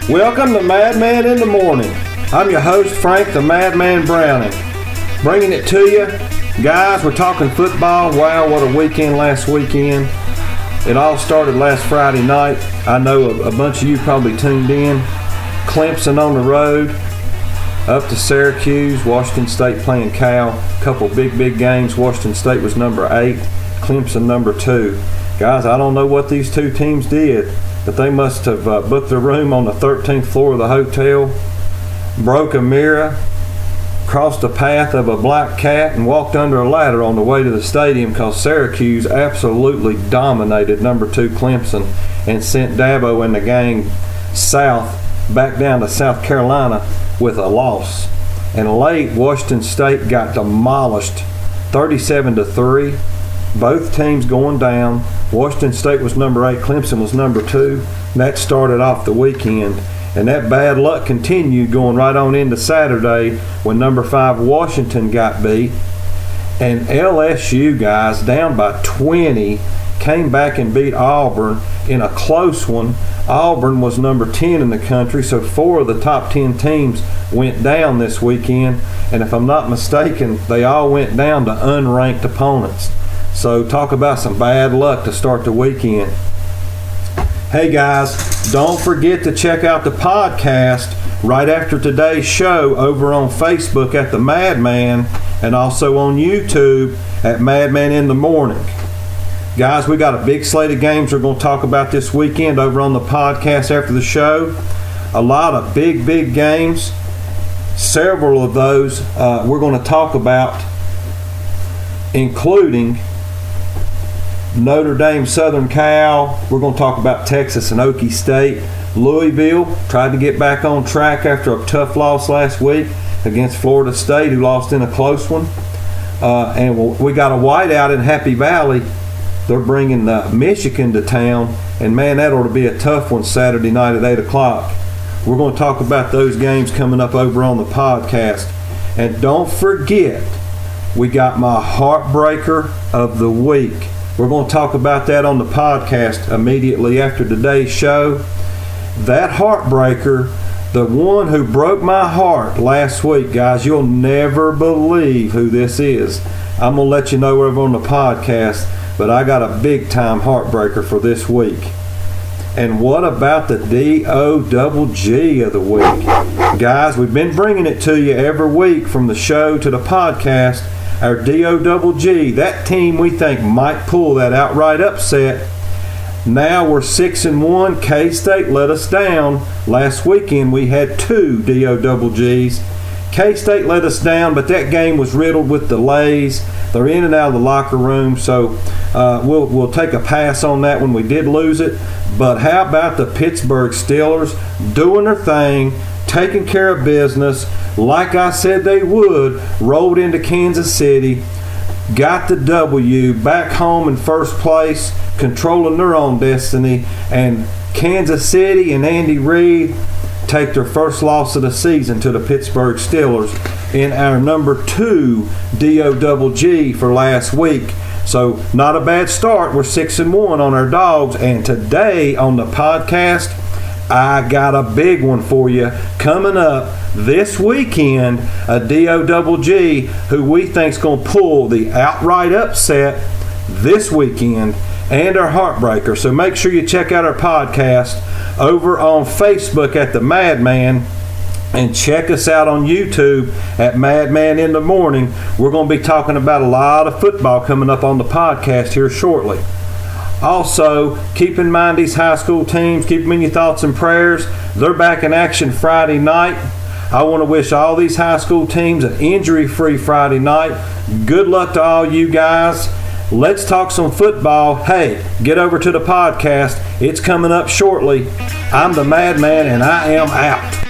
Welcome to Madman in the Morning. I'm your host, Frank the Madman Browning. Bringing it to you. Guys, we're talking football. Wow, what a weekend last weekend. It all started last Friday night. I know a bunch of you probably tuned in. Clemson on the road, up to Syracuse. Washington State playing Cal. A couple big games. Washington State was number 8. Clemson number 2. Guys, I don't know what these two teams did, but they must have booked a room on the 13th floor of the hotel, broke a mirror, crossed the path of a black cat, and walked under a ladder on the way to the stadium because Syracuse absolutely dominated number 2 Clemson and sent Dabo and the gang back down to South Carolina with a loss. And late, Washington State got demolished 37-3. Both teams going down. Washington State was number 8, Clemson was number 2. That started off the weekend. And that bad luck continued going right on into Saturday when number 5 Washington got beat. And LSU, guys, down by 20, came back and beat Auburn in a close one. Auburn was number 10 in the country, so 4 of the top 10 teams went down this weekend. And if I'm not mistaken, they all went down to unranked opponents. So talk about some bad luck to start the weekend. Hey guys, don't forget to check out the podcast right after today's show over on Facebook at The Madman and also on YouTube at Madman In The Morning. Guys, we got a big slate of games we're going to talk about this weekend over on the podcast after the show. A lot of big games. Several of those we're going to talk about, including Notre Dame, Southern Cal. We're going to talk about Texas and Okie State. Louisville tried to get back on track after a tough loss last week against Florida State, who lost in a close one. And we got a whiteout in Happy Valley. They're bringing Michigan to town. And, man, that ought to be a tough one Saturday night at 8 o'clock. We're going to talk about those games coming up over on the podcast. And don't forget, we got my heartbreaker of the week. We're going to talk about that on the podcast immediately after today's show. That heartbreaker, the one who broke my heart last week, guys, you'll never believe who this is. I'm going to let you know over on the podcast, but I got a big-time heartbreaker for this week. And what about the D-O-double-G of the week? Guys, we've been bringing it to you every week from the show to the podcast. Our D-O-double-G, that team we think might pull that outright upset. Now we're 6-1. K-State let us down. Last weekend we had 2 D-O-double-Gs. K-State let us down, but that game was riddled with delays. They're in and out of the locker room, so we'll take a pass on that when we did lose it. But how about the Pittsburgh Steelers doing their thing, taking care of business, like I said they would, rolled into Kansas City, got the W, back home in first place, controlling their own destiny, and Kansas City and Andy Reid take their first loss of the season to the Pittsburgh Steelers in our number 2 D-O-double-G for last week. So not a bad start. We're 6-1 on our dogs, and today on the podcast, I got a big one for you coming up this weekend. A D-O-double-G who we think's going to pull the outright upset this weekend and our heartbreaker. So make sure you check out our podcast over on Facebook at The Madman and check us out on YouTube at Madman In The Morning. We're going to be talking about a lot of football coming up on the podcast here shortly. Also, keep in mind these high school teams. Keep them in your thoughts and prayers. They're back in action Friday night. I want to wish all these high school teams an injury-free Friday night. Good luck to all you guys. Let's talk some football. Hey, get over to the podcast. It's coming up shortly. I'm the Madman, and I am out.